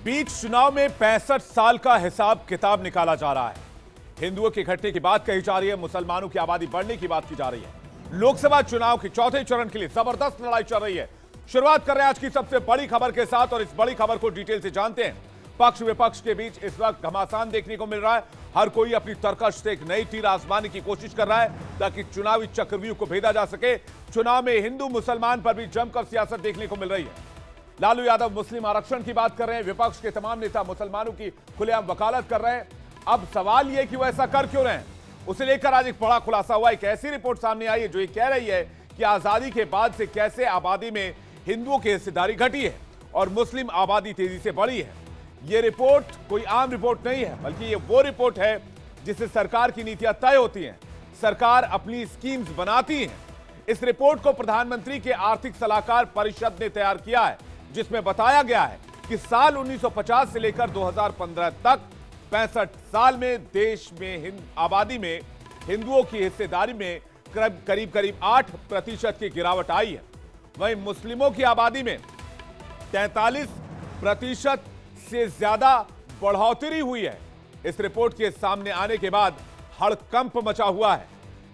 बीच चुनाव में 65 साल का हिसाब किताब निकाला जा रहा है। हिंदुओं के घटने की बात कही जा रही है, मुसलमानों की आबादी बढ़ने की बात की जा रही है। लोकसभा चुनाव के चौथे चरण के लिए जबरदस्त लड़ाई चल रही है। शुरुआत कर रहे हैं आज की सबसे बड़ी खबर के साथ और इस बड़ी खबर को डिटेल से जानते हैं। पक्ष विपक्ष के बीच इस वक्त घमासान देखने को मिल रहा है। हर कोई अपनी तरकश से एक नई तीर आजमाने की कोशिश कर रहा है ताकि चुनावी चक्रव्यूह को भेदा जा सके। चुनाव में हिंदू मुसलमान पर भी जमकर सियासत देखने को मिल रही है। लालू यादव मुस्लिम आरक्षण की बात कर रहे हैं, विपक्ष के तमाम नेता मुसलमानों की खुलेआम वकालत कर रहे हैं। अब सवाल यह कि वो ऐसा कर क्यों रहे हैं, उसे लेकर आज एक बड़ा खुलासा हुआ। एक ऐसी रिपोर्ट सामने आई है जो ये कह रही है कि आजादी के बाद से कैसे आबादी में हिंदुओं की हिस्सेदारी घटी है और मुस्लिम आबादी तेजी से बढ़ी है। यह रिपोर्ट कोई आम रिपोर्ट नहीं है, बल्कि ये वो रिपोर्ट है जिससे सरकार की नीतियां तय होती हैं, सरकार अपनी स्कीम्स बनाती है। इस रिपोर्ट को प्रधानमंत्री के आर्थिक सलाहकार परिषद ने तैयार किया है, जिसमें बताया गया है कि साल 1950 से लेकर 2015 तक 65 साल में देश में आबादी में हिंदुओं की हिस्सेदारी में करीब 8% की गिरावट आई है। वहीं मुस्लिमों की आबादी में 43% से ज्यादा बढ़ोतरी हुई है। इस रिपोर्ट के सामने आने के बाद हड़कंप मचा हुआ है।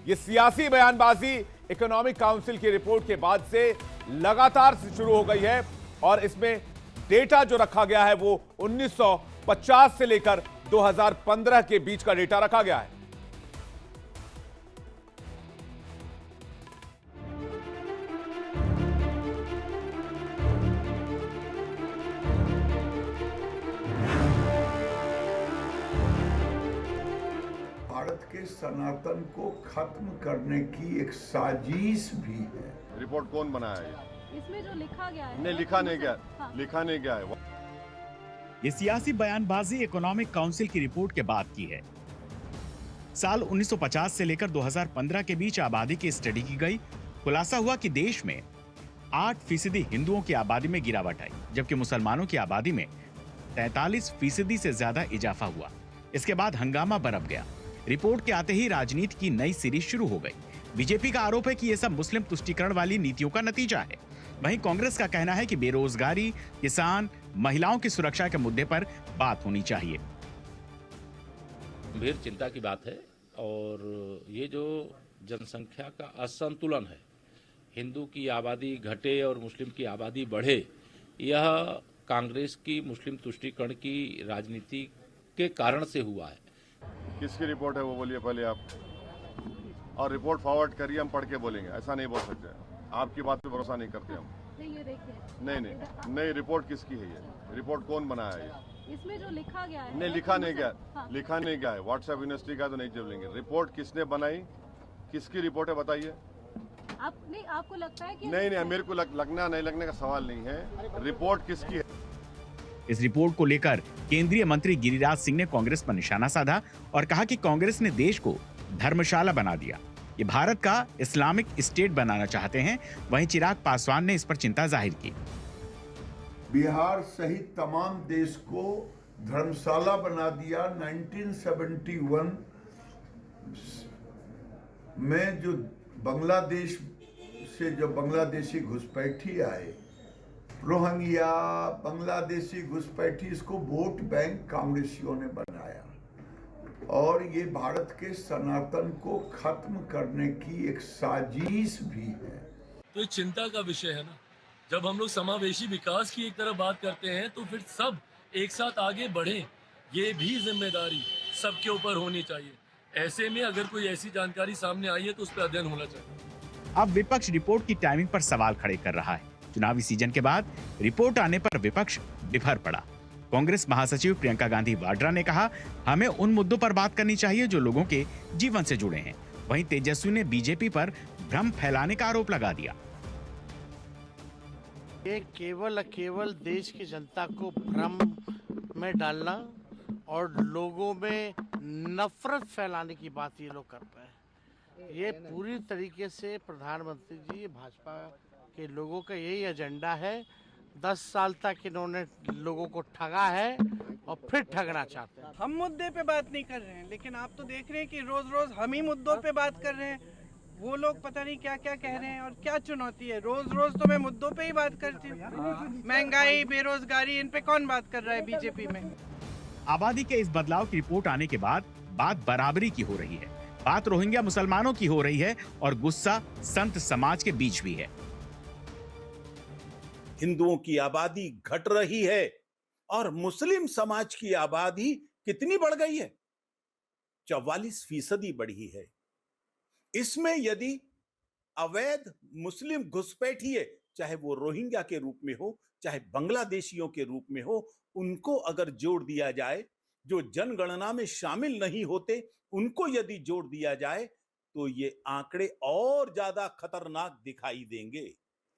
यह सियासी बयानबाजी इकोनॉमिक काउंसिल की रिपोर्ट के बाद से लगातार शुरू हो गई है और इसमें डेटा जो रखा गया है वो 1950 से लेकर 2015 के बीच का डेटा रखा गया है। भारत के सनातन को खत्म करने की एक साजिश भी है। रिपोर्ट कौन बनाया है? इसमें जो लिखा गया है नहीं, लिखा नहीं गया। हाँ। लिखा नहीं गया है। ये सियासी बयानबाजी इकोनॉमिक काउंसिल की रिपोर्ट के बाद की है। साल 1950 से लेकर 2015 के बीच आबादी की स्टडी की गई। खुलासा हुआ कि देश में 8% हिंदुओं की आबादी में गिरावट आई, जबकि मुसलमानों की आबादी में 43% से ज्यादा इजाफा हुआ। इसके बाद हंगामा बरप गया। रिपोर्ट के आते ही राजनीति की नई सीरीज शुरू हो गई। बीजेपी का आरोप है कि यह सब मुस्लिम तुष्टीकरण वाली नीतियों का नतीजा है। वहीं कांग्रेस का कहना है कि बेरोजगारी, किसान, महिलाओं की सुरक्षा के मुद्दे पर बात होनी चाहिए। गंभीर चिंता की बात है और ये जो जनसंख्या का असंतुलन है, हिंदू की आबादी घटे और मुस्लिम की आबादी बढ़े, यह कांग्रेस की मुस्लिम तुष्टीकरण की राजनीति के कारण से हुआ है। किसकी रिपोर्ट है वो बोलिए पहले आप, और रिपोर्ट फॉरवर्ड करिए, हम पढ़ के बोलेंगे। ऐसा नहीं बोल सकते, आपकी बात पे भरोसा नहीं करते हम। नहीं, रिपोर्ट किसकी है ये? रिपोर्ट कौन बनाया है ये? इसमें जो लिखा गया है नहीं, लिखा नहीं गया। हाँ। लिखा नहीं गया है। व्हाट्सएप यूनिवर्सिटी का तो नहीं चलेंगे। रिपोर्ट किसने बनाई, किसकी रिपोर्ट है बताइए। आपको लगता है कि नहीं, मेरे को लगना नहीं लगने का सवाल नहीं है। रिपोर्ट किसकी है? इस रिपोर्ट को लेकर केंद्रीय मंत्री गिरिराज सिंह ने कांग्रेस पर निशाना साधा और कहा कि कांग्रेस ने देश को धर्मशाला बना दिया। ये भारत का इस्लामिक स्टेट बनाना चाहते हैं। वहीं चिराग पासवान ने इस पर चिंता जाहिर की। बिहार सहित तमाम देश को धर्मशाला बना दिया। 1971 में जो बांग्लादेश से जो बांग्लादेशी घुसपैठी आए, रोहिंग्या बांग्लादेशी घुसपैठी, इसको वोट बैंक कांग्रेसियों ने बनाया और ये भारत के सनातन को खत्म करने की एक साजिश भी है। तो ये चिंता का विषय है ना। जब हम लोग समावेशी विकास की एक तरफ बात करते हैं तो फिर सब एक साथ आगे बढ़ें, ये भी जिम्मेदारी सबके ऊपर होनी चाहिए। ऐसे में अगर कोई ऐसी जानकारी सामने आई है तो उस पर अध्ययन होना चाहिए। अब विपक्ष रिपोर्ट की टाइमिंग पर सवाल खड़े कर रहा है। चुनावी सीजन के बाद रिपोर्ट आने पर विपक्ष डिफर पड़ा। कांग्रेस महासचिव प्रियंका गांधी वाड्रा ने कहा, हमें उन मुद्दों पर बात करनी चाहिए जो लोगों के जीवन से जुड़े हैं। वहीं तेजस्वी ने बीजेपी पर भ्रम फैलाने का आरोप लगा दिया। ये केवल देश की जनता को भ्रम में डालना और लोगों में नफरत फैलाने की बात ये लोग कर रहे हैं। ये पूरी तरीके से प्रधानमंत्री जी, भाजपा के लोगों का यही एजेंडा है। 10 साल तक इन्होंने लोगों को ठगा है और फिर ठगना चाहते हैं। हम मुद्दे पे बात नहीं कर रहे हैं, लेकिन आप तो देख रहे हैं कि रोज रोज हम ही मुद्दों पे बात कर रहे हैं। वो लोग पता नहीं क्या क्या कह रहे हैं और क्या चुनौती है। रोज रोज तो मैं मुद्दों पे ही बात करती हूँ, महंगाई, बेरोजगारी, इन पे कौन बात कर रहा है बीजेपी में। आबादी के इस बदलाव की रिपोर्ट आने के बाद बात बराबरी की हो रही है, बात रोहिंग्या मुसलमानों की हो रही है और गुस्सा संत समाज के बीच भी है। हिंदुओं की आबादी घट रही है और मुस्लिम समाज की आबादी कितनी बढ़ गई है? 44% बढ़ी है। इसमें यदि अवैध मुस्लिम घुसपैठिए, चाहे वो रोहिंग्या के रूप में हो, चाहे बांग्लादेशियों के रूप में हो, उनको अगर जोड़ दिया जाए, जो जनगणना में शामिल नहीं होते उनको यदि जोड़ दिया जाए, तो ये आंकड़े और ज्यादा खतरनाक दिखाई देंगे।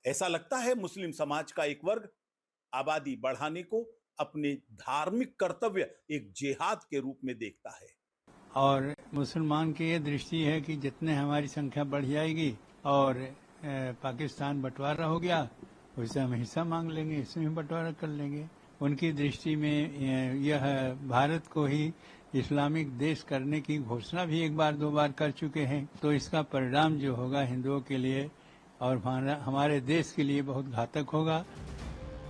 ऐसा लगता है मुस्लिम समाज का एक वर्ग आबादी बढ़ाने को अपने धार्मिक कर्तव्य, एक जिहाद के रूप में देखता है। और मुसलमान की ये दृष्टि है कि जितने हमारी संख्या बढ़ जाएगी और पाकिस्तान बंटवारा हो गया, उससे हम हिस्सा मांग लेंगे, इसमें भी बंटवारा कर लेंगे। उनकी दृष्टि में यह भारत को ही इस्लामिक देश करने की घोषणा भी एक बार 2 बार कर चुके हैं, तो इसका परिणाम जो होगा हिंदुओं के लिए और हमारे देश के लिए बहुत घातक होगा।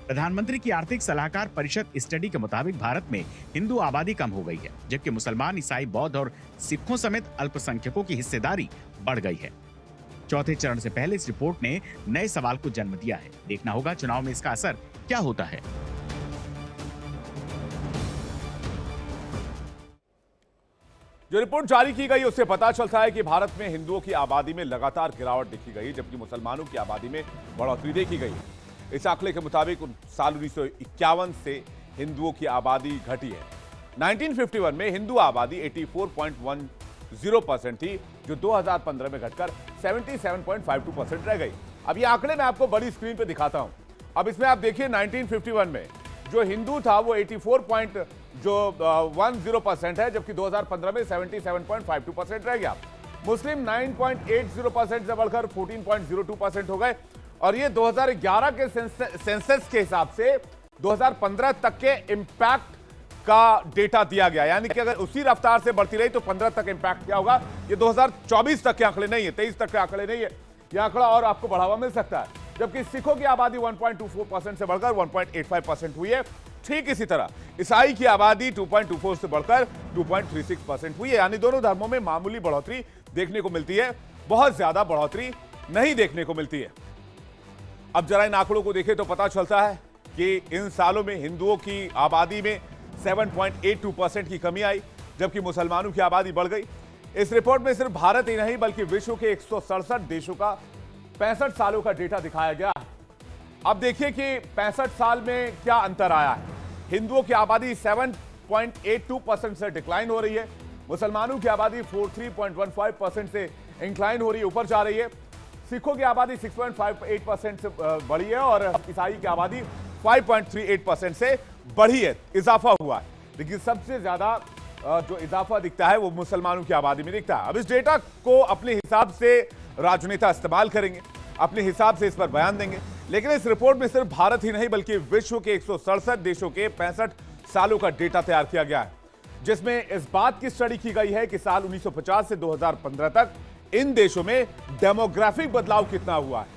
प्रधानमंत्री की आर्थिक सलाहकार परिषद स्टडी के मुताबिक भारत में हिंदू आबादी कम हो गई है, जबकि मुसलमान, ईसाई, बौद्ध और सिखों समेत अल्पसंख्यकों की हिस्सेदारी बढ़ गई है। चौथे चरण से पहले इस रिपोर्ट ने नए सवाल को जन्म दिया है। देखना होगा चुनाव में इसका असर क्या होता है। जो रिपोर्ट जारी की गई उससे पता चलता है कि भारत में हिंदुओं की आबादी में लगातार गिरावट देखी गई, जबकि मुसलमानों की आबादी में बढ़ोतरी देखी गई। इस आंकड़े के मुताबिक साल 1951 से हिंदुओं की आबादी घटी है। 1951 में हिंदू आबादी 84.10% थी, जो 2015 में घटकर 77.52% रह गई। अब ये आंकड़े मैं आपको बड़ी स्क्रीन पे दिखाता हूं। अब इसमें आप देखिए 1951 में जो हिंदू था वो 84.10% है, जबकि 2015 में 77.52% रह गया। मुस्लिम 9.80% से बढ़कर 14.02% हो गए और ये 2011 के सेंसस के हिसाब से 2015 तक के इंपैक्ट का डेटा दिया गया, यानी कि अगर उसी रफ्तार से बढ़ती रही तो 15 तक इंपैक्ट क्या होगा। ये 2024 तक के आंकड़े नहीं है, 23 तक के आंकड़े नहीं है, ये आंकड़ा और आपको बढ़ावा मिल सकता है। जबकि सिखों की आबादी 1.24% से बढ़कर 1.85% हुई है। ठीक इसी तरह ईसाई की आबादी 2.24 से बढ़कर 2.36% हुई है, यानी दोनों धर्मों में मामूली बढ़ोतरी देखने को मिलती है, बहुत ज्यादा बढ़ोतरी नहीं देखने को मिलती है। अब जरा इन आंकड़ों को देखें तो पता चलता है कि इन सालों में हिंदुओं की आबादी में 7.82% की कमी आई, जबकि मुसलमानों की आबादी बढ़ गई। इस रिपोर्ट में सिर्फ भारत ही नहीं बल्कि विश्व के 167 देशों का 65 सालों का डेटा दिखाया गया है। अब देखिए कि 65 साल में क्या अंतर आया है। हिंदुओं की आबादी 7.82% से डिक्लाइन हो रही है, मुसलमानों की आबादी 43.15% से इंक्लाइन हो रही है, ऊपर जा रही है। सिखों की आबादी 6.58% से बढ़ी है और ईसाई की आबादी 5.38% से बढ़ी है, इजाफा हुआ है। लेकिन सबसे ज्यादा जो इजाफा दिखता है वो मुसलमानों की आबादी में दिखता है। अब इस डेटा को अपने हिसाब से राजनेता इस्तेमाल करेंगे, अपने हिसाब से इस पर बयान देंगे, लेकिन इस रिपोर्ट में सिर्फ भारत ही नहीं बल्कि विश्व के 167 देशों के 65 सालों का डेटा तैयार किया गया है, जिसमें इस बात की स्टडी की गई है कि साल 1950 से 2015 तक इन देशों में डेमोग्राफिक बदलाव कितना हुआ है।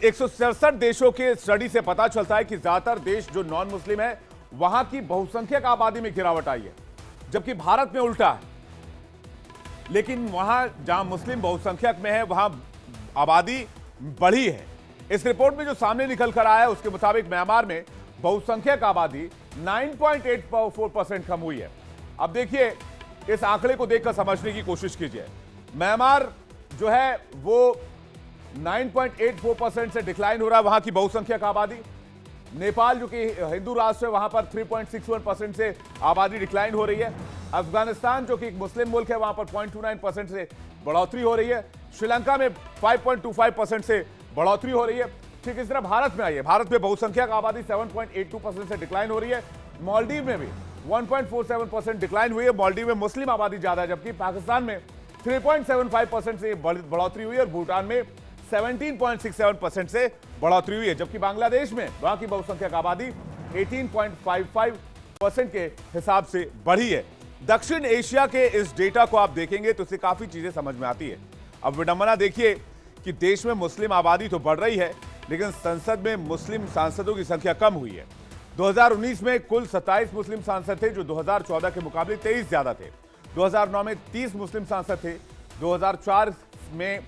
167 देशों के स्टडी से पता चलता है कि ज्यादातर देश जो नॉन मुस्लिम है वहां की बहुसंख्यक आबादी में गिरावट आई है, जबकि भारत में उल्टा है। लेकिन वहां जहां मुस्लिम बहुसंख्यक में है वहां आबादी बढ़ी है। इस रिपोर्ट में जो सामने निकल कर आया है उसके मुताबिक म्यांमार में बहुसंख्यक आबादी 9.84% कम हुई है। अब देखिए इस आंकड़े को देखकर समझने की कोशिश कीजिए। म्यांमार जो है वो 9.84% से डिक्लाइन हो रहा है, वहां की बहुसंख्यक आबादी। नेपाल जो कि हिंदू राष्ट्र है वहां पर 3.61% से आबादी डिक्लाइन हो रही है। अफगानिस्तान जो कि एक मुस्लिम मुल्क है वहां पर 0.29% से बढ़ोतरी हो रही है। श्रीलंका में 5.25% से बढ़ोतरी हो रही है। ठीक इस तरह भारत में आई है, भारत में बहुसंख्यक आबादी 7.82% से डिक्लाइन हो रही है। मालदीव में भी 1.47% डिक्लाइन हुई है, मालदीव में मुस्लिम आबादी ज्यादा है, जबकि पाकिस्तान में 3.75% से बढ़ोतरी हुई है और भूटान में 17.67% से बढ़ोतरी हुई है, जबकि बांग्लादेश में वहां की बहुसंख्यक आबादी 18.55% के हिसाब से बढ़ी है। दक्षिण एशिया के इस डेटा को आप देखेंगे तो इससे काफी चीजें समझ में आती है। अब विडंबना देखिए कि देश में मुस्लिम आबादी तो बढ़ रही है, लेकिन संसद में मुस्लिम सांसदों की संख्या कम हुई है। 2019 में कुल 27 मुस्लिम सांसद थे, जो 2014 के मुकाबले 23 ज्यादा थे। 2009 में 30 मुस्लिम सांसद थे, 2004 में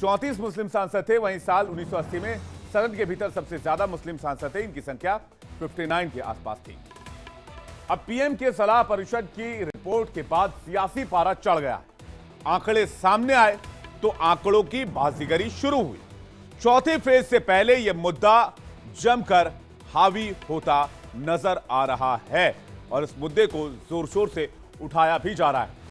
34 मुस्लिम सांसद थे। वहीं साल 1980 में सदन के भीतर सबसे ज्यादा मुस्लिम सांसद थे, इनकी संख्या 59 के आसपास थी। अब पीएम के सलाह परिषद की रिपोर्ट के बाद सियासी पारा चढ़ गया। आंकड़े सामने आए तो आंकड़ों की बाजीगरी शुरू हुई। चौथे फेज से पहले यह मुद्दा जमकर हावी होता नजर आ रहा है और इस मुद्दे को जोर शोर से उठाया भी जा रहा है।